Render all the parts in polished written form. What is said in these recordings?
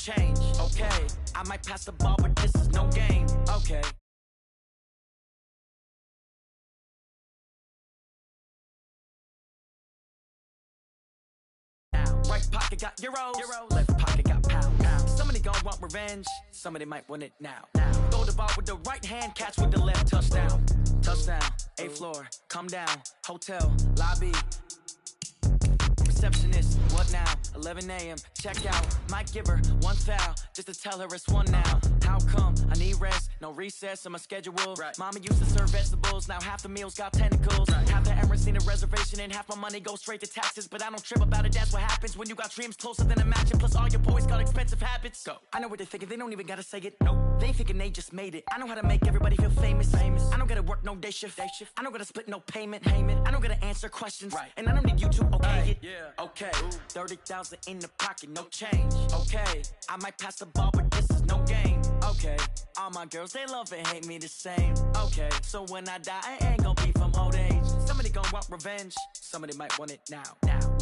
change. Okay, I might pass the ball, but this is no game. Okay. Right pocket got euros, left pocket got pounds. Somebody gon' want revenge, somebody might want it now. Throw the ball with the right hand, catch with the left, touchdown. Touchdown, 8th floor, come down, hotel, lobby. Receptionist, what now? 11 a.m. check out. Might give her one foul just to tell her it's one now. How come? I need rest, no recess in my schedule. Right. Mama used to serve vegetables, now half the meals got tentacles. Right. Half the Emirates need a reservation and half my money goes straight to taxes. But I don't trip about it, that's what happens when you got dreams closer than a match. And plus all your boys got expensive habits. Go. I know what they're thinking, they don't even gotta say it. Nope. They ain't thinking they just made it. I know how to make everybody feel famous. I don't gotta work no day shift. I don't gotta split no payment. I don't gotta answer questions. Right. And I don't need you to okay it. Yeah. Okay, 30,000 in the pocket, no change. Okay, I might pass the ball, but this is no game. Okay, all my girls, they love and hate me the same. Okay, so when I die, I ain't gon' be from old age. Somebody gon' want revenge, somebody might want it now.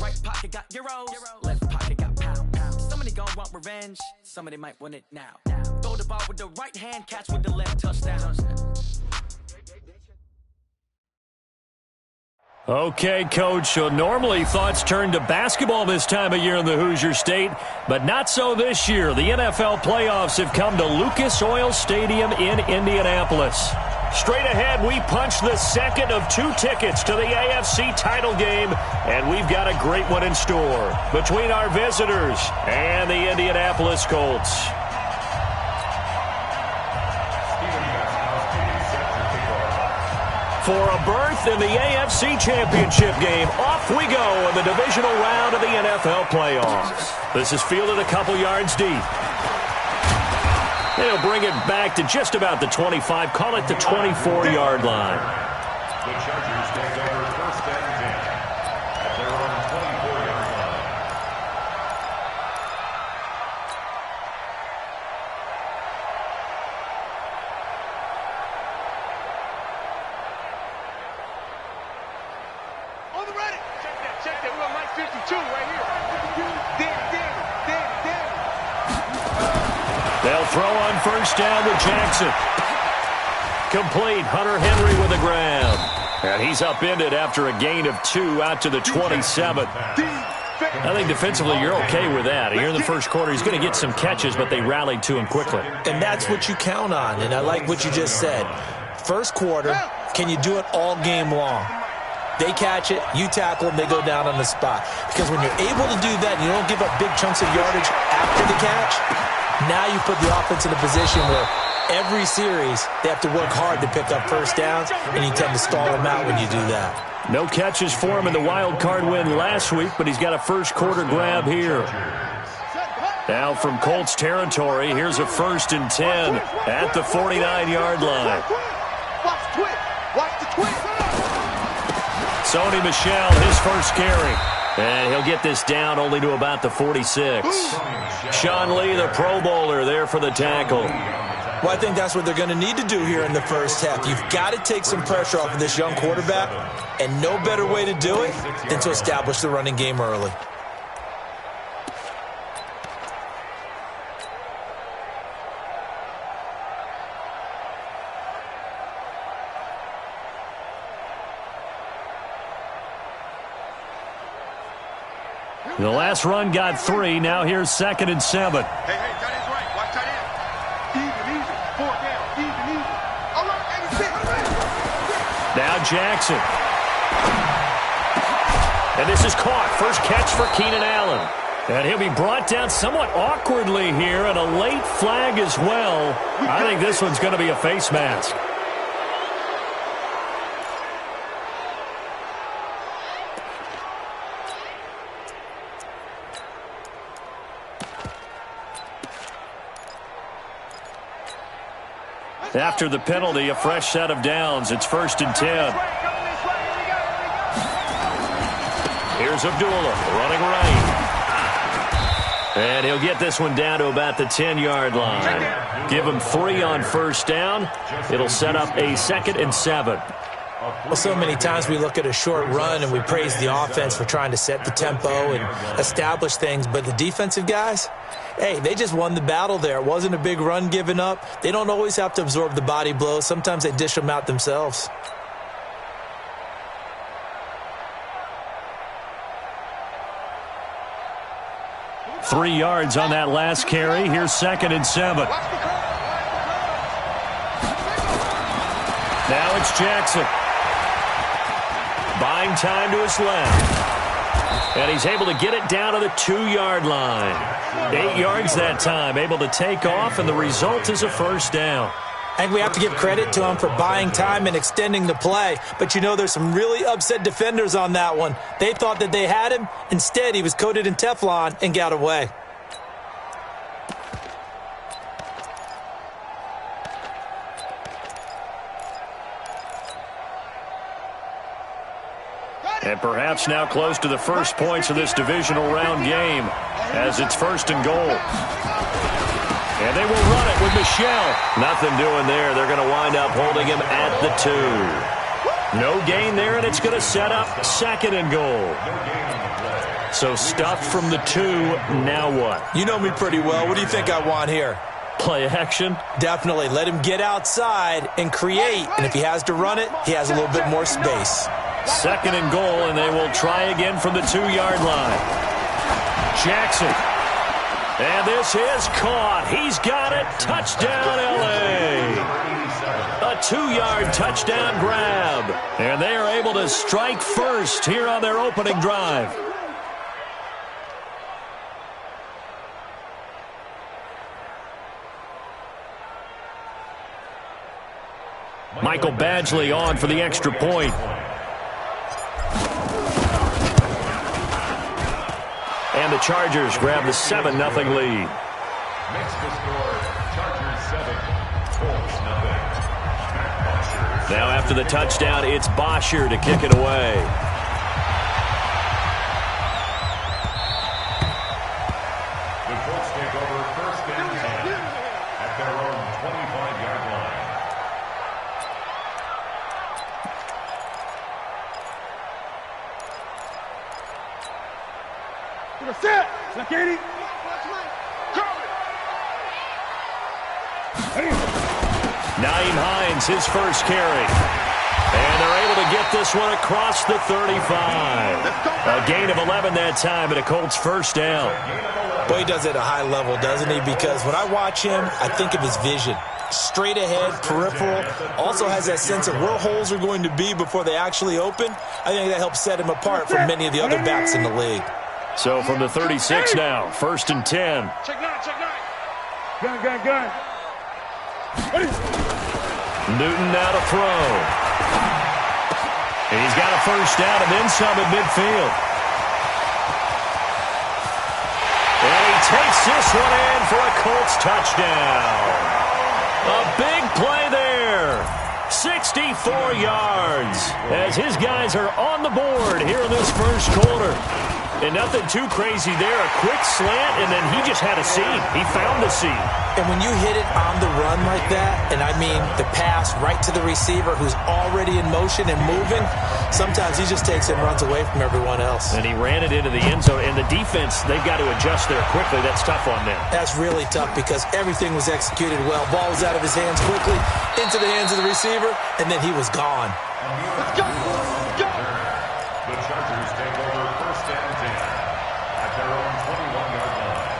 Right pocket got euros, left pocket got pounds. Somebody gon' want revenge, somebody might want it now. Throw the ball with the right hand, catch with the left, touchdown. Okay, Coach, so normally thoughts turn to basketball this time of year in the Hoosier State, but not so this year. The NFL playoffs have come to Lucas Oil Stadium in Indianapolis. Straight ahead, we punch the second of 2 tickets to the AFC title game, and we've got a great one in store between our visitors and the Indianapolis Colts. For a berth in the AFC Championship game, off we go in the divisional round of the NFL playoffs. This is fielded a couple yards deep. They'll bring it back to just about the 25, call it the 24-yard line. The Chargers take over 1st and 10 at their own 24-yard line. On the ready. Check that. We're on Mike 52 right here. They'll throw on 1st down with Jackson. Complete. Hunter Henry with a grab. And he's upended after a gain of 2 out to the 27. I think defensively you're okay with that. Here in the first quarter, he's going to get some catches, but they rallied to him quickly. And that's what you count on, and I like what you just said. First quarter, can you do it all game long? They catch it, you tackle them, they go down on the spot. Because when you're able to do that and you don't give up big chunks of yardage after the catch, now you put the offense in a position where every series they have to work hard to pick up 1st downs, and you tend to stall them out when you do that. No catches for him in the wild card win last week, but he's got a first quarter grab here. Now from Colts territory, here's a 1st and 10 at the 49-yard line. Watch the twist. Sony Michel, his first carry. And he'll get this down only to about the 46. Sean Lee, the Pro Bowler, there for the tackle. Well, I think that's what they're going to need to do here in the first half. You've got to take some pressure off of this young quarterback, and no better way to do it than to establish the running game early. The last run got 3. Now here's 2nd and 7. Hey, tight end's right. Watch tight end. Even, 4th down. Even. All right, 86. Now Jackson. And this is caught. First catch for Keenan Allen. And he'll be brought down somewhat awkwardly here, and a late flag as well. I think this one's going to be a face mask. After the penalty, a fresh set of downs. It's 1st and 10. Here's Abdullah running right. And he'll get this one down to about the 10-yard line. Give him 3 on 1st down. It'll set up a 2nd and 7. Well, so many times we look at a short run and we praise the offense for trying to set the tempo and establish things, but the defensive guys, hey, they just won the battle there. It wasn't a big run given up. They don't always have to absorb the body blows. Sometimes they dish them out themselves. Three yards on that last carry. Here's 2nd and 7. Now it's Jackson. Buying time to his left. And he's able to get it down to the 2-yard line. 8 yards that time. Able to take off, and the result is a first down. I think we have to give credit to him for buying time and extending the play. But, you know, there's some really upset defenders on that one. They thought that they had him. Instead, he was coated in Teflon and got away. And perhaps now close to the first points of this divisional round game as it's 1st and goal. And they will run it with Michelle. Nothing doing there. They're going to wind up holding him at the 2. No gain there, and it's going to set up 2nd and goal. So stuffed from the 2. Now what? You know me pretty well. What do you think I want here? Play action? Definitely. Let him get outside and create. And if he has to run it, he has a little bit more space. 2nd and goal, and they will try again from the 2-yard line. Jackson. And this is caught. He's got it. Touchdown, L.A. A 2-yard touchdown grab. And they are able to strike first here on their opening drive. Michael Badgley on for the extra point. And the Chargers grab the 7-0 lead. Makes the score Chargers 7, Colts 0. Now after the touchdown, it's Bosher to kick it away. The Colts take over 1st and 10 at their own 25-yard line. Set. Sakini. Nyheim Hines, his first carry. And they're able to get this one across the 35. A gain of 11 that time, and a Colts first down. Boy, he does it at a high level, doesn't he? Because when I watch him, I think of his vision. Straight ahead, peripheral. Also has that sense of where holes are going to be before they actually open. I think that helps set him apart from many of the other backs in the league. So from the 36 now, 1st and 10. Check 9, check 9. Gun. Newton now to throw. And he's got a first down and then some at midfield. And he takes this one in for a Colts touchdown. A big play there. 64 yards as his guys are on the board here in this first quarter. And nothing too crazy there. A quick slant, and then he just had a seam. He found the seam. And when you hit it on the run like that, and I mean the pass right to the receiver who's already in motion and moving, sometimes he just takes it and runs away from everyone else. And he ran it into the end zone. And the defense, they've got to adjust there quickly. That's tough on them. That's really tough because everything was executed well. Ball was out of his hands quickly, into the hands of the receiver, and then he was gone. Let's go. Let's go. The Chargers take over 1st and 10 at their own 21-yard line.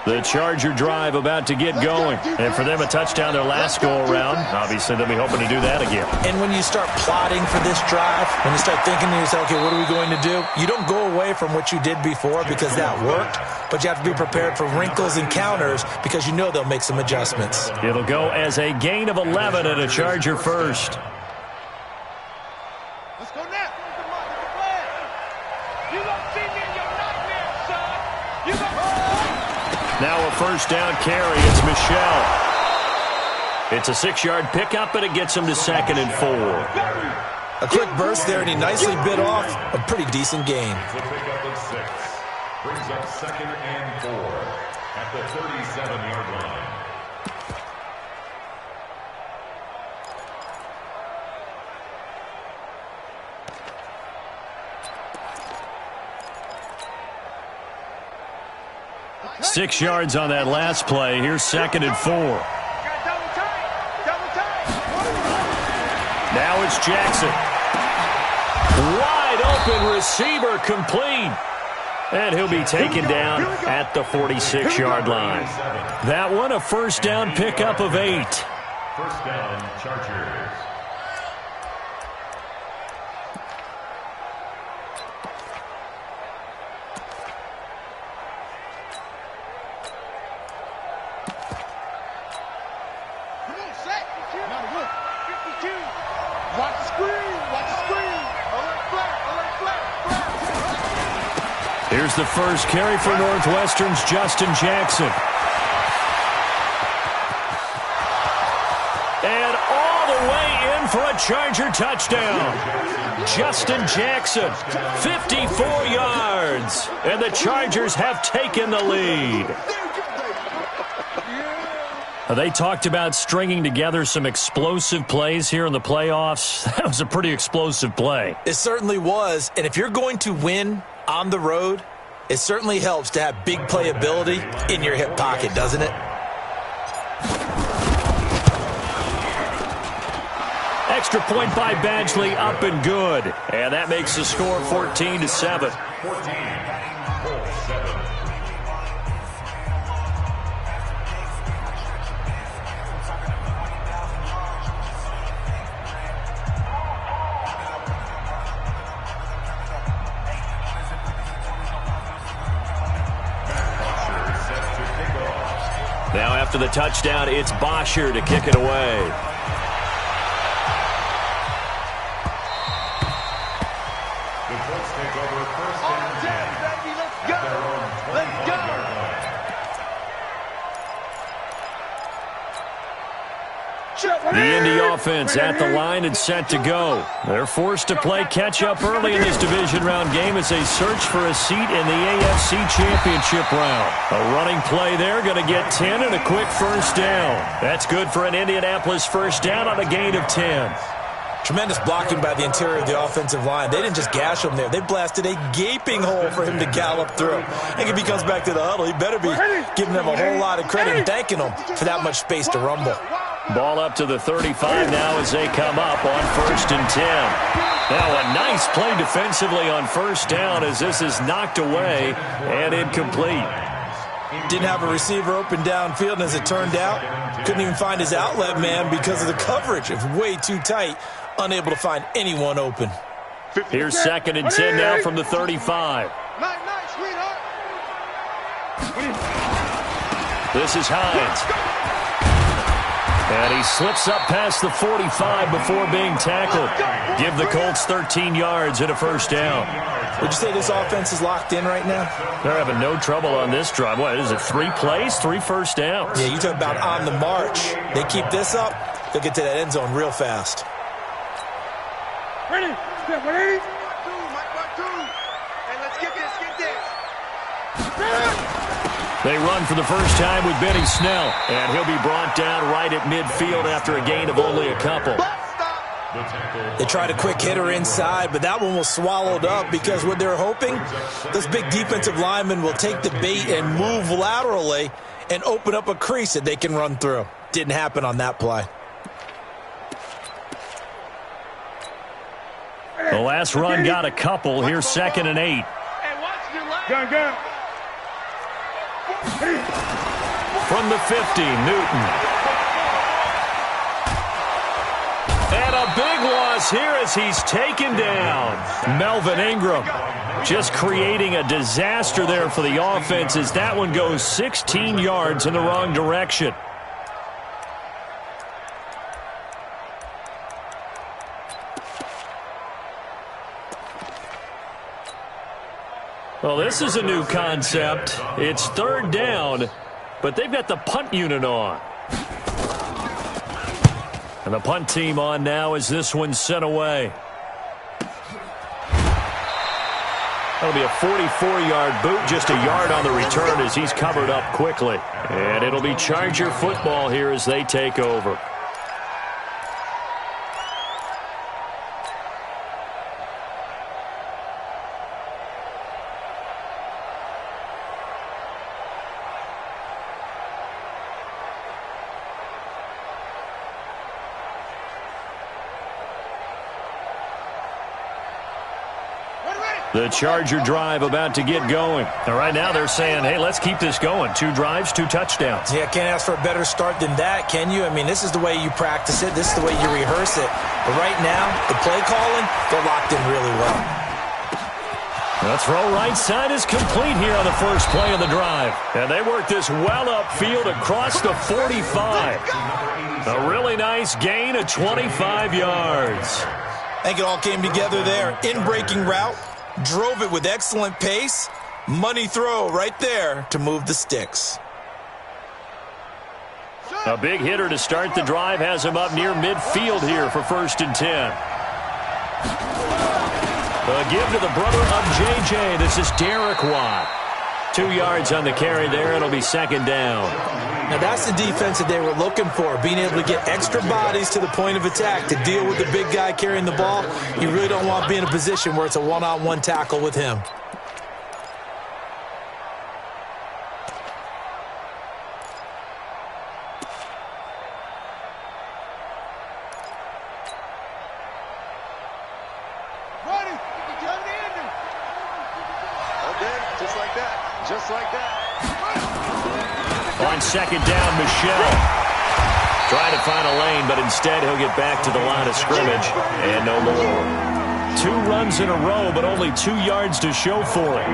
The Charger drive about to get going. And for them, a touchdown their last go-around. Obviously, they'll be hoping to do that again. And when you start plotting for this drive, when you start thinking to yourself, okay, what are we going to do? You don't go away from what you did before because that worked, but you have to be prepared for wrinkles and counters because you know they'll make some adjustments. It'll go as a gain of 11 and a Charger first. Let's go now. You don't see me in your nightmare, son. You don't. Now a first down carry. It's Michelle. It's a 6-yard pickup, and it gets him to 2nd and 4. A quick burst there, and he nicely bit off a pretty decent gain. To pick up Brings up 2nd and 4 at the 37-yard line. Six yards on that last play. Here's 2nd and 4. Now it's Jackson. Wide open receiver complete. And he'll be taken down at the 46-yard line. That one a first down pickup of 8. First down, Chargers. Here's the first carry for Northwestern's Justin Jackson. And all the way in for a Charger touchdown. Justin Jackson, 54 yards. And the Chargers have taken the lead. They talked about stringing together some explosive plays here in the playoffs. That was a pretty explosive play. It certainly was. And if you're going to win on the road, it certainly helps to have big playability in your hip pocket, doesn't it? Extra point by Badgley, up and good. And that makes the score 14-7. 14-7. Now after the touchdown, it's Bosher to kick it away. The Colts take over first and 10 at their own 25-yard line. The Indy offense at the line and set to go. They're forced to play catch-up early in this division round game as they search for a seat in the AFC Championship round. A running play there, going to get 10 and a quick first down. That's good for an Indianapolis first down on a gain of 10. Tremendous blocking by the interior of the offensive line. They didn't just gash him there. They blasted a gaping hole for him to gallop through. And if he comes back to the huddle, he better be giving them a whole lot of credit and thanking them for that much space to rumble. Ball up to the 35 now as they come up on 1st and 10. Now a nice play defensively on first down as this is knocked away and incomplete. Didn't have a receiver open downfield, and as it turned out, couldn't even find his outlet man because of the coverage. It was way too tight, unable to find anyone open. Here's 2nd and 10 now from the 35. This is Hines. And he slips up past the 45 before being tackled. Give the Colts 13 yards and a first down. Would you say this offense is locked in right now? They're having no trouble on this drive. What is it, 3 plays, 3 first downs? Yeah, you talk about on the march. They keep this up, they'll get to that end zone real fast. Ready? Ready? And let's get this. They run for the first time with Benny Snell, and he'll be brought down right at midfield after a gain of only a couple. They tried a quick hitter inside, but that one was swallowed up because what they're hoping, those big defensive linemen will take the bait and move laterally and open up a crease that they can run through. Didn't happen on that play. The last run got a couple. Here's 2nd and 8. Gun. From the 50, Newton. And a big loss here as he's taken down. Melvin Ingram just creating a disaster there for the offense as that one goes 16 yards in the wrong direction. Well, this is a new concept. It's 3rd down, but they've got the punt unit on. And the punt team on now as this one's sent away. That'll be a 44-yard boot, just a yard on the return as he's covered up quickly. And it'll be Charger football here as they take over. The Charger drive about to get going. And right now they're saying, hey, let's keep this going. 2 drives, 2 touchdowns. Yeah, can't ask for a better start than that, can you? I mean, this is the way you practice it. This is the way you rehearse it. But right now, the play calling, they're locked in really well. The throw right side is complete here on the first play of the drive. And they work this well upfield across the 45. A really nice gain of 25 yards. I think it all came together there. In-breaking route. Drove it with excellent pace. Money throw right there to move the sticks. A big hitter to start the drive has him up near midfield here for 1st and 10. A give to the brother of J.J. This is Derek Watt. 2 yards on the carry there. It'll be 2nd down. Now that's the defense that they were looking for, being able to get extra bodies to the point of attack to deal with the big guy carrying the ball. You really don't want to be in a position where it's a one-on-one tackle with him. Just like that. On 2nd down, Michelle. Trying to find a lane, but instead he'll get back to the line of scrimmage. And no more. 2 runs in a row, but only 2 yards to show for it.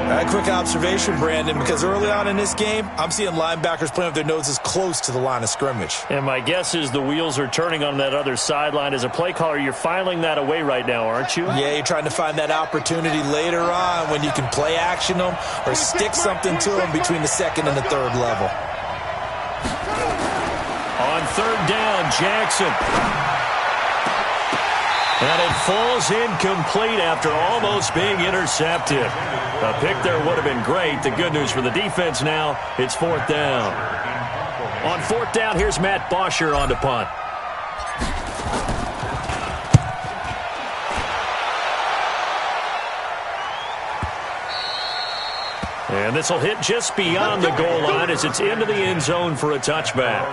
A quick observation, Brandon, because early on in this game, I'm seeing linebackers playing with their noses close to the line of scrimmage. And my guess is the wheels are turning on that other sideline. As a play caller, you're filing that away right now, aren't you? Yeah, you're trying to find that opportunity later on when you can play action them or stick something to them between the 2nd and the 3rd level. On 3rd down, Jackson. And it falls incomplete after almost being intercepted. A pick there would have been great. The good news for the defense now, it's 4th down. On 4th down, here's Matt Bosher on to punt. And this will hit just beyond the goal line as it's into the end zone for a touchback.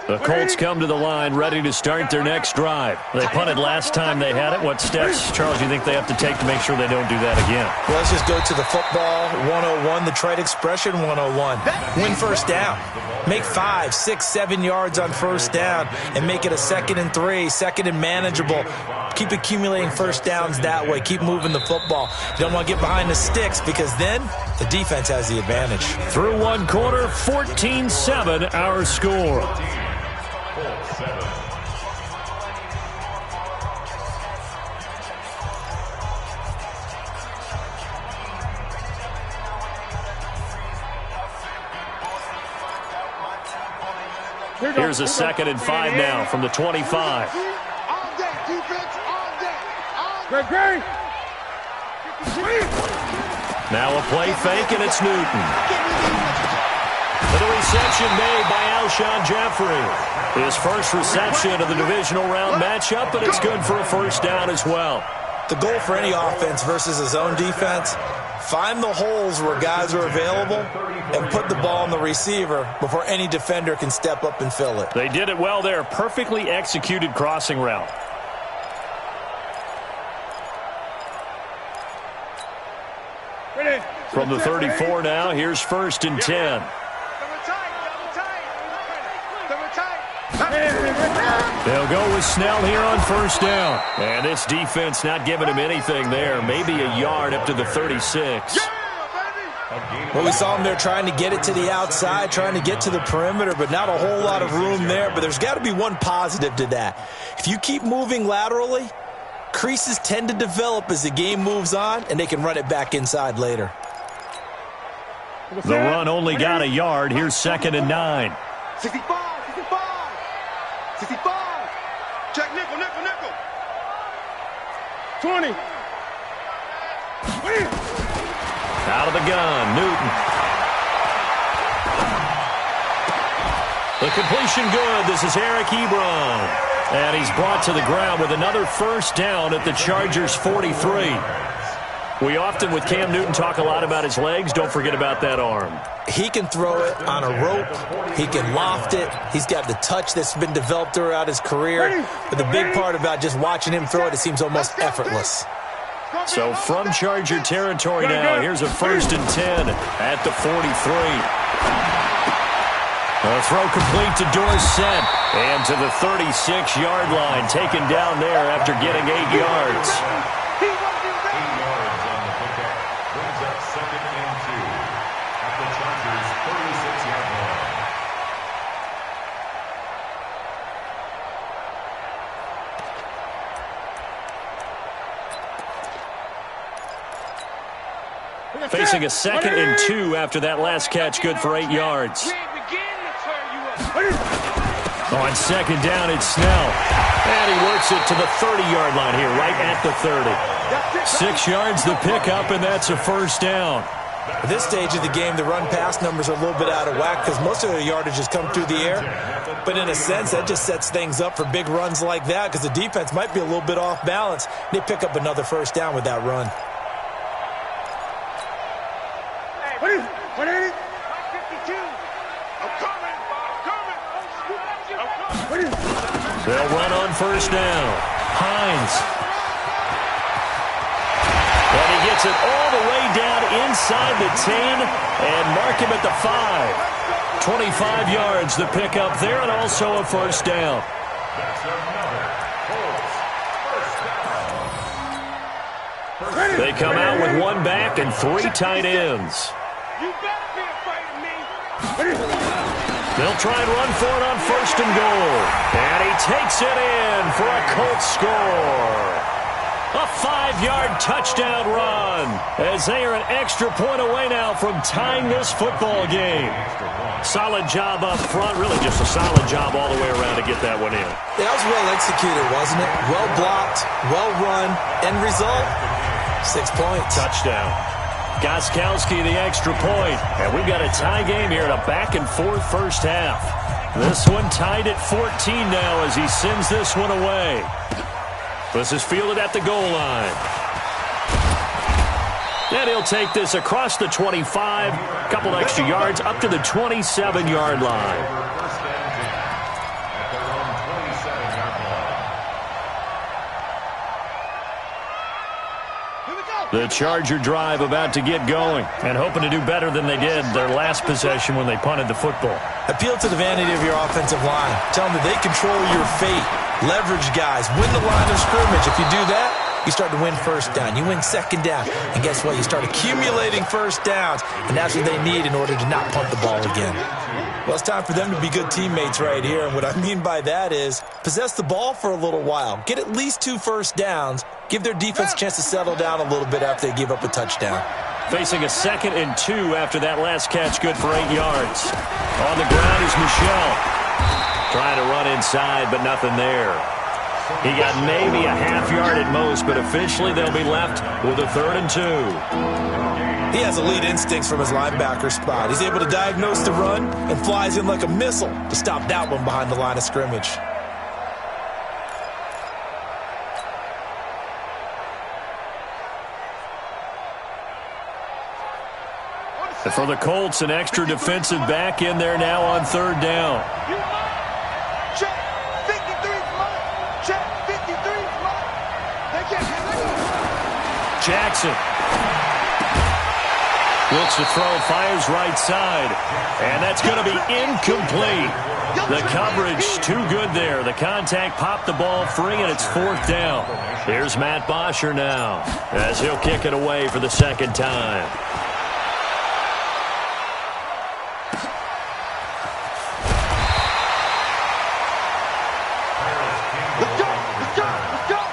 The Colts come to the line ready to start their next drive. They punted last time they had it. What steps, Charles, do you think they have to take to make sure they don't do that again? Well, let's just go to the football 101, the trite expression 101. Win 1st down. Make 5, 6, 7 yards on 1st down and make it a 2nd and 3, 2nd and manageable. Keep accumulating 1st downs that way. Keep moving the football. You don't want to get behind the sticks because then the defense has the advantage. Through 1 quarter, 14-7 our score. Here's a 2nd and 5 now from the 25. Now a play fake, and it's Newton. The reception made by Alshon Jeffrey. His first reception of the divisional round matchup, but it's good for a 1st down as well. The goal for any offense versus a zone defense, find the holes where guys are available and put the ball on the receiver before any defender can step up and fill it. They did it well there. Perfectly executed crossing route. From the 34 now, here's 1st and 10. They'll go with Snell here on 1st down. And this defense not giving him anything there. Maybe a yard up to the 36. Well, we saw him there trying to get it to the outside, trying to get to the perimeter, but not a whole lot of room there. But there's got to be one positive to that. If you keep moving laterally, creases tend to develop as the game moves on, and they can run it back inside later. The run only got a yard. Here's 2nd and 9. 65, 65, 65. Check nickel, nickel, nickel. 20. Out of the gun, Newton. The completion good. This is Eric Ebron. And he's brought to the ground with another first down at the Chargers' 43. We often, with Cam Newton, talk a lot about his legs. Don't forget about that arm. He can throw it on a rope. He can loft it. He's got the touch that's been developed throughout his career. But the big part about just watching him throw it, it seems almost effortless. So from Charger territory now, here's a 1st and 10 at the 43. A throw complete to Dorsett. And to the 36-yard line, taken down there after getting 8 yards. 8 yards on the pickup. Brings up 2nd and 2 at the Chargers' 36-yard line. Facing a 2nd and 2 after that last catch, good for 8 yards. On 2nd down, it's Snell. And he works it to the 30-yard line here, right at the 30. 6 yards the pickup, and that's a first down. At this stage of the game, the run-pass numbers are a little bit out of whack because most of the yardage has come through the air. But in a sense, that just sets things up for big runs like that because the defense might be a little bit off balance. They pick up another first down with that run. They'll run on first down. Hines. And he gets it all the way down inside the 10 and mark him at the 5. 25 yards the pickup there and also a first down. That's another Colts first down. They come out with 1 back and 3 tight ends. You better be afraid of me. They'll try and run for it on 1st and goal. And he takes it in for a Colts score. A 5-yard touchdown run as they are an extra point away now from tying this football game. Solid job up front, really just a solid job all the way around to get that one in. That was well executed, wasn't it? Well blocked, well run. End result, 6 points. Touchdown. Gostkowski the extra point. And we've got a tie game here in a back-and-forth first half. This one tied at 14 now as he sends this one away. This is fielded at the goal line. And he'll take this across the 25, a couple extra yards up to the 27-yard line. First and 10 at their own 27-yard line. The Charger drive about to get going and hoping to do better than they did their last possession when they punted the football. Appeal to the vanity of your offensive line. Tell them that they control your fate. Leverage guys. Win the line of scrimmage. If you do that, you start to win first down. You win 2nd down. And guess what? You start accumulating first downs. And that's what they need in order to not punt the ball again. Well, it's time for them to be good teammates right here. And what I mean by that is possess the ball for a little while. Get at least 2 first downs. Give their defense a chance to settle down a little bit after they give up a touchdown. Facing a 2nd and 2 after that last catch, good for 8 yards. On the ground is Michel. Trying to run inside, but nothing there. He got maybe a half yard at most, but officially they'll be left with a 3rd and 2. He has elite instincts from his linebacker spot. He's able to diagnose the run and flies in like a missile to stop that one behind the line of scrimmage. For the Colts, an extra defensive back in there now on 3rd down. Check 53's money. Check 53's money. They can't get it. Jackson. Looks to throw, fires right side. And that's going to be incomplete. The coverage too good there. The contact popped the ball free, and it's 4th down. Here's Matt Bosher now as he'll kick it away for the 2nd time.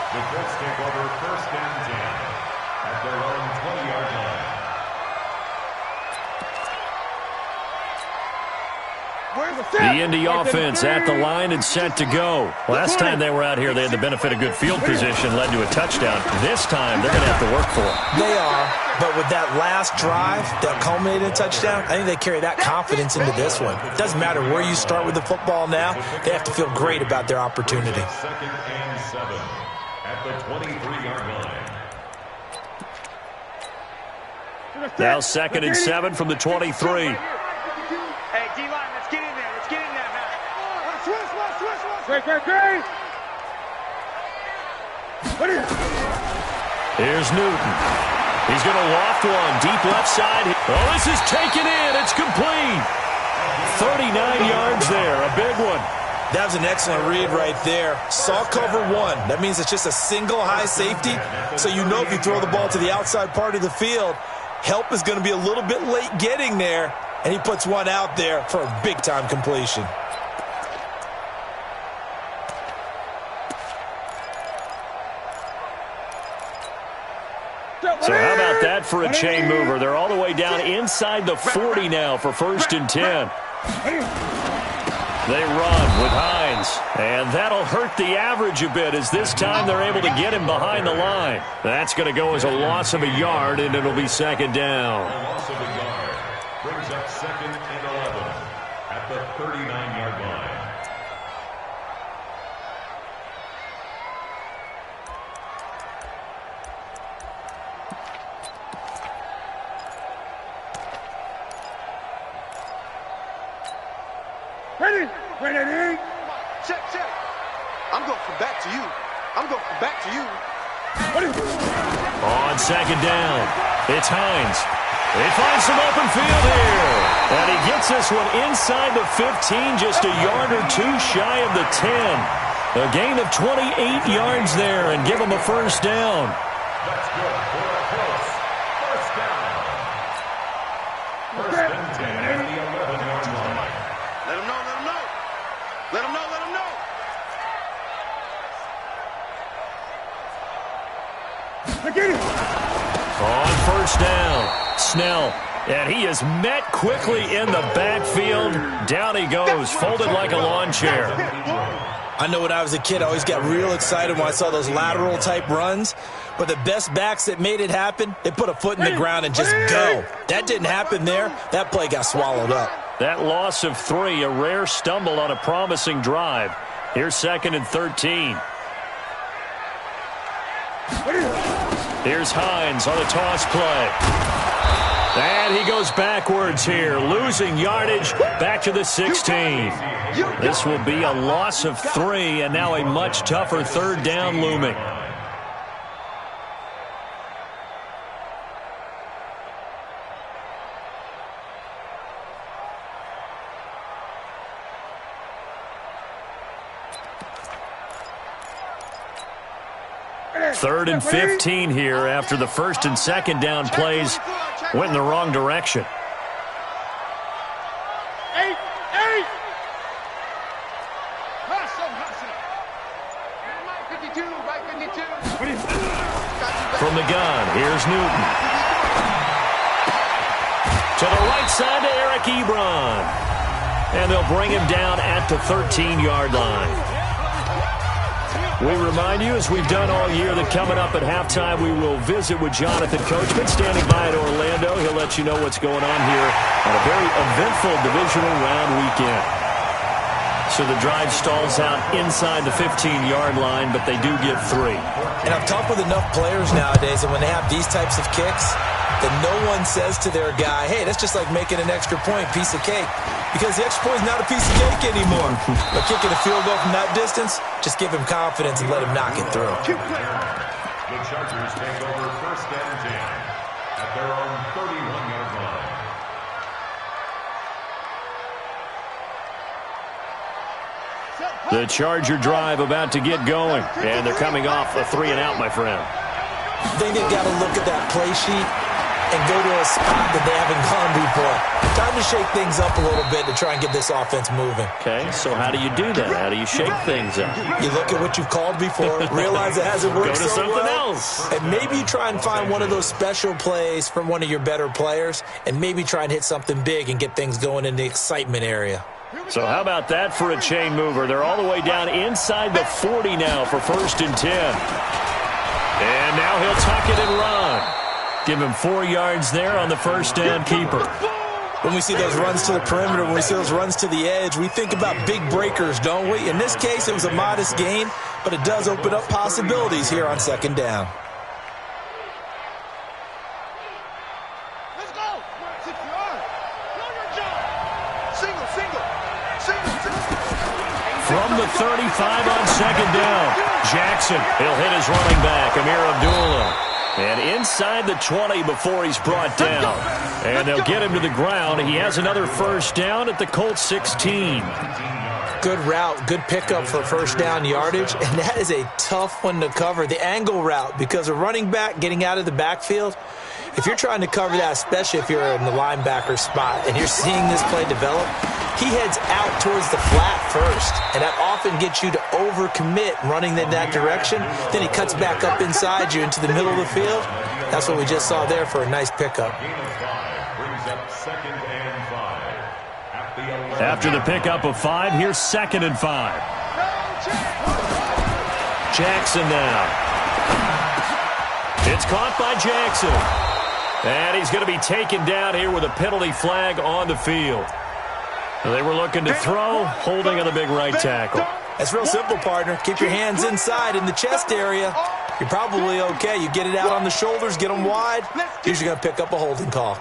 The Colts take over 1st and 10 at their own 20-yard line. The Indy offense at the line and set to go. Last time they were out here, they had the benefit of good field position, led to a touchdown. This time, they're going to have to work for it. They are, but with that last drive that culminated in a touchdown, I think they carry that confidence into this one. It doesn't matter where you start with the football now. They have to feel great about their opportunity. 2nd and 7 at the 23-yard line. Now 2nd and 7 from the 23. Hey, D-line, let's get in there. Let's get in there, man. Switch. Great. Here's Newton. He's going to loft one. Deep left side. Oh, this is taken in. It's complete. 39 yards there. A big one. That was an excellent read right there. Saw cover one. That means it's just a single high safety. So you know if you throw the ball to the outside part of the field, help is going to be a little bit late getting there. And he puts one out there for a big-time completion. So how about that for a chain mover? They're all the way down inside the 40 now for 1st and 10. They run with Hines, and that'll hurt the average a bit as this time they're able to get him behind the line. That's going to go as a loss of a yard, and it'll be 2nd down. A loss of a yard brings up 2nd and 11 at the 39-yard line. Ready. Check. I'm going from back to you. On 2nd down, it's Hines. He finds some open field here. And he gets this one inside the 15, just a yard or two shy of the 10. A gain of 28 yards there and give him a 1st down. That's good for a Colts. 1st down. 1st and 10 at the 11-yard line. Let him know. On 1st down, Snell. And he is met quickly in the backfield. Down he goes, folded like a lawn chair. I know when I was a kid, I always got real excited when I saw those lateral-type runs. But the best backs that made it happen, they put a foot in the ground and just go. That didn't happen there. That play got swallowed up. That loss of 3, a rare stumble on a promising drive. Here's 2nd and 13. Here's Hines on a toss play. And he goes backwards here, losing yardage back to the 16. This will be a loss of 3, and now a much tougher 3rd down looming. Third and 15 here after the 1st and 2nd down plays went in the wrong direction. 8. Right 52. From the gun, here's Newton. To the right side to Eric Ebron. And they'll bring him down at the 13-yard line. We remind you, as we've done all year, that coming up at halftime, we will visit with Jonathan Coachman, standing by at Orlando. He'll let you know what's going on here on a very eventful divisional round weekend. So the drive stalls out inside the 15-yard line, but they do get 3. And I've talked with enough players nowadays, and when they have these types of kicks, that no one says to their guy, hey, that's just like making an extra point, piece of cake. Because the extra point is not a piece of cake anymore. But kicking a field goal from that distance, just give him confidence and let him knock it through. The Chargers take over 1st and 10 at their own 31-yard line. The Charger drive about to get going, and they're coming off a 3-and-out, my friend. I think they've got to look at that play sheet and go to a spot that they haven't gone before. Time to shake things up a little bit to try and get this offense moving. Okay, so how do you do that? How do you shake things up? You look at what you've called before, realize it hasn't worked Go to so something well, else. and maybe try and find one of those special plays from one of your better players, and maybe try and hit something big and get things going in the excitement area. So how about that for a chain mover? They're all the way down inside the 40 now for 1st and 10. And now he'll tuck it and run. Give him 4 yards there on the first down keeper. When we see those runs to the perimeter, when we see those runs to the edge, we think about big breakers, don't we? In this case, it was a modest gain, but it does open up possibilities here on 2nd down. Let's go. 6 yards. Know your job. Single. From the 35 on 2nd down, Jackson, he'll hit his running back, Amir Abdullah. And inside the 20 before he's brought down. And they'll get him to the ground. He has another first down at the Colts 16. Good route, good pickup for 1st down yardage, and that is a tough one to cover, the angle route, because a running back getting out of the backfield, if you're trying to cover that, especially if you're in the linebacker spot and you're seeing this play develop, he heads out towards the flat first, and that often gets you to overcommit running in that direction. Then he cuts back up inside you into the middle of the field. That's what we just saw there for a nice pickup. After the pickup of 5, here's 2nd and 5. Jackson now. It's caught by Jackson. And he's going to be taken down here with a penalty flag on the field. They were looking to throw, holding on the big right tackle. That's real simple, partner. Keep your hands inside in the chest area. You're probably okay. You get it out on the shoulders, get them wide. Usually going to pick up a holding call.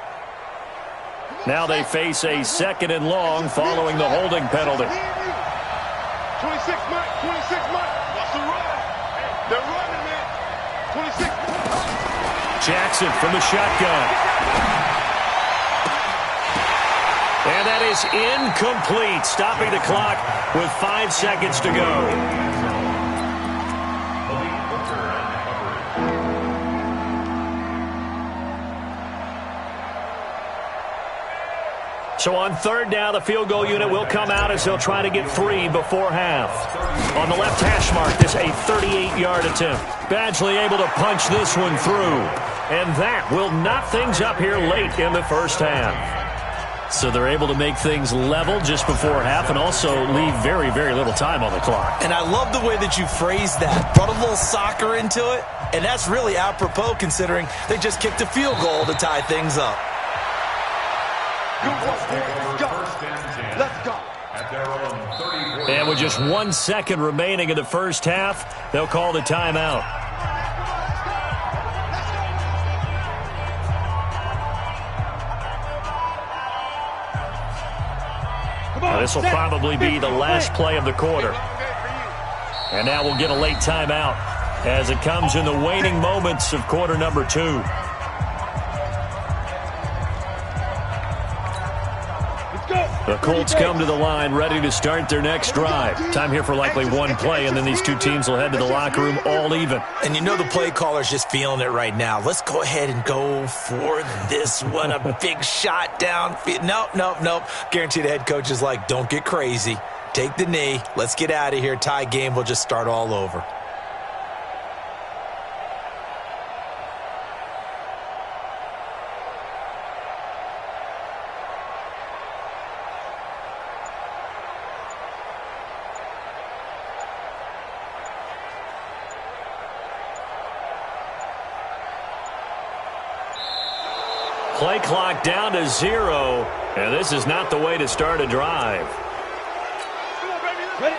Now they face a 2nd and long following the holding penalty. 26 Mike. What's the run? They're running, man. 26. Jackson from the shotgun. And that is incomplete, stopping the clock with 5 seconds to go. So on 3rd down, the field goal unit will come out as they'll try to get 3 before half. On the left hash mark, this a 38-yard attempt. Badgley able to punch this one through. And that will knot things up here late in the first half. So they're able to make things level just before half and also leave very, very little time on the clock. And I love the way that you phrased that. Brought a little soccer into it, and that's really apropos considering they just kicked a field goal to tie things up. Let's go. And with just 1 second remaining in the first half, they'll call the timeout. This will probably be the last play of the quarter. And now we'll get a late timeout as it comes in the waning moments of quarter number 2. The Colts come to the line ready to start their next drive. Time here for likely 1 play, and then these 2 teams will head to the locker room all even. And you know the play caller's just feeling it right now. Let's go ahead and go for this one. A big shot downfield. Nope. Guarantee the head coach is like, don't get crazy. Take the knee. Let's get out of here. Tie game. We'll just start all over. Play clock down to 0, and this is not the way to start a drive.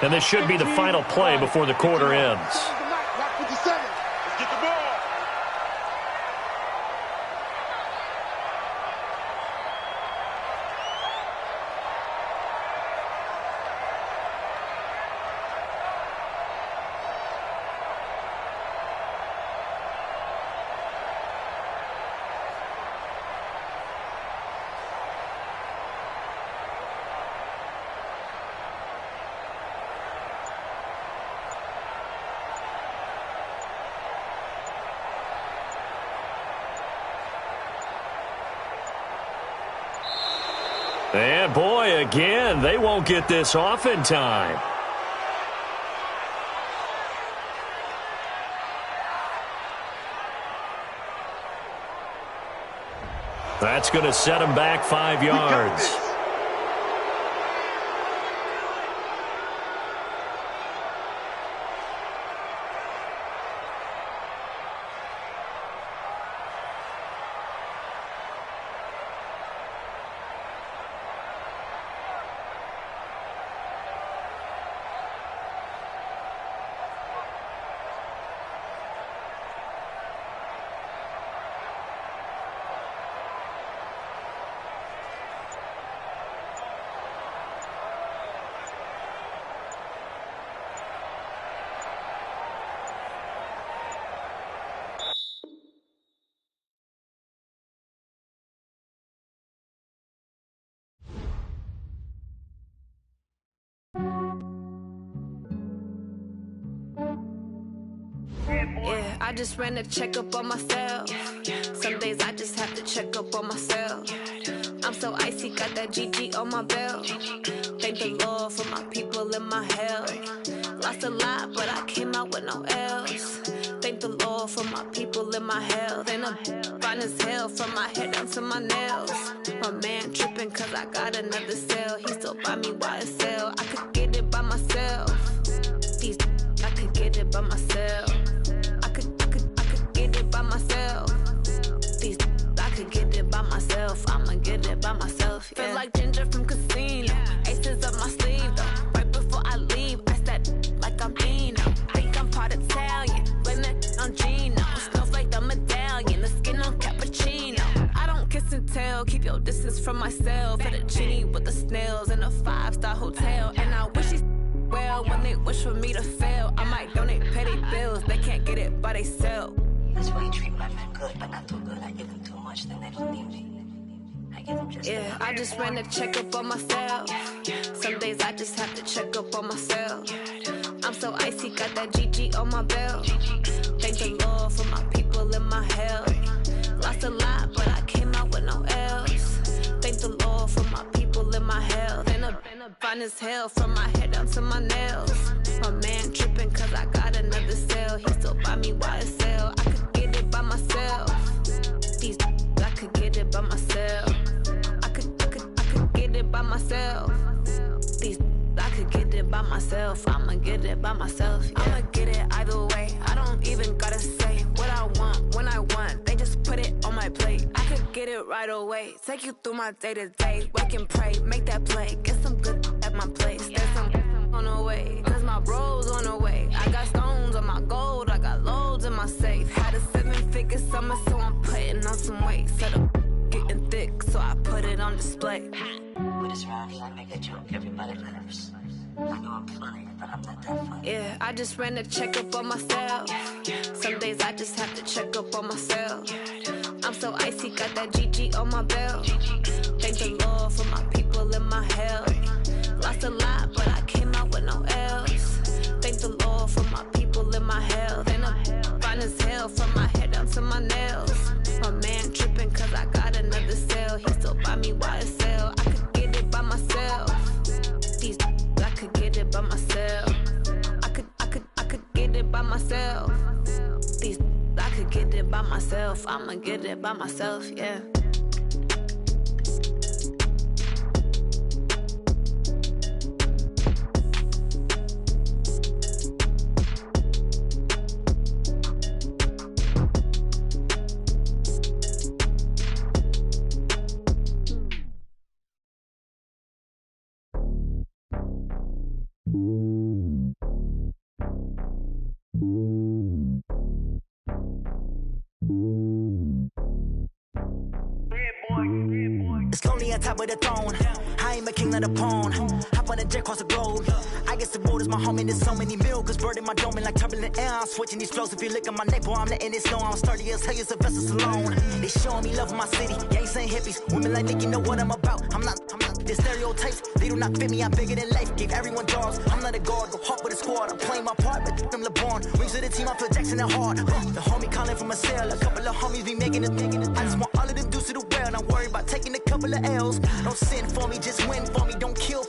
And this should be the final play before the quarter ends. And boy, again, they won't get this off in time. That's going to set him back 5 yards. I just ran a checkup on myself. Some days I just have to check up on myself. I'm so icy, got that GG on my belt. Thank the Lord for my people and my health. Lost a lot, but I came out with no L's. Thank the Lord for my people and my health. And I'm fine as hell from my head down to my nails. My man tripping cause I got another cell. He still buy me YSL. I could get it by myself. I could get it by myself. I could get it by myself. I could get it by myself. I'ma get it by myself. Yeah. Feel like Ginger from Casino. Aces up my sleeve though. Right before I leave, I said like I'm Dino. Think I'm part Italian. Blame that on Gino. Snowflake the medallion. The skin on cappuccino. I don't kiss and tell. Keep your distance from myself. At a genie with the snails in a 5-star hotel. And I wish he's well when they wish for me to fail. I might donate petty bills. They can't get it by they sell. That's why you treat my men good, but not too good. I give them too much, then they don't need me. I give them just I just ran a checkup on myself. Some days I just have to check up on myself. I'm so icy, got that GG on my belt. Thank the Lord for my people and my health. Lost a lot, but I came out with no L's. Thank the Lord for my people and my health. And I'm fine as hell from my head down to my nails. My man tripping cause I got another cell. He still buy me YSL. I could get it by myself. I could get it by myself. I could get it by myself. I could get it by myself. I'ma get it by myself. Yeah. I'ma get it either way. I don't even gotta say what I want when I want. They just put it on my plate. I could get it right away. Take you through my day to day. Wake and pray, make that play. Get some good at my place. There's some on the way. Cause my bros on the way. I got stones on my gold. I got loads in my safe. Had a 7-figure summer, so I'm putting on some weight. Set up getting thick, so I put it on display. With this round here, I make a joke. Everybody laughs. I know I'm funny, but I'm not that funny. Yeah, I just ran a checkup on myself. Some days I just have to check up on myself. I'm so icy, got that GG on my belt. Thank the Lord for my people and my health. Lost a lot, but I came out with no L's. Thank the Lord for my people and my health. And I'm fine as hell from my head down to my nails. My man tripping cause I got another cell. He still buy me YSL. I could get it by myself. I could get it by myself. I could get it by myself. I could get it by myself. I'ma get it by myself, yeah. It's lonely on top of the throne. I ain't a king of the pawn. Hop on a jet across the globe. I guess the road is my home and there's so many milk. Bird in my dome and like turbulent air. I'm switching these flows. If you look at my neck, boy, I'm letting it snow. I'm sturdy as hell, it's a vessel alone. They showing me love in my city. Gangsta hippies. Women like Nick, you know what I'm about. I'm not. The stereotypes, they do not fit me. I'm bigger than life. Gave everyone jobs. I'm not a guard. Go hard with a squad. I'm playing my part, but I'm LeBron. Rings of the team, I feel Jackson and hard. The homie calling from a cell. A couple of homies be making it. I just want all of them dudes to do well. Not worry about taking a couple of L's. Don't sin for me, just win for me. Don't kill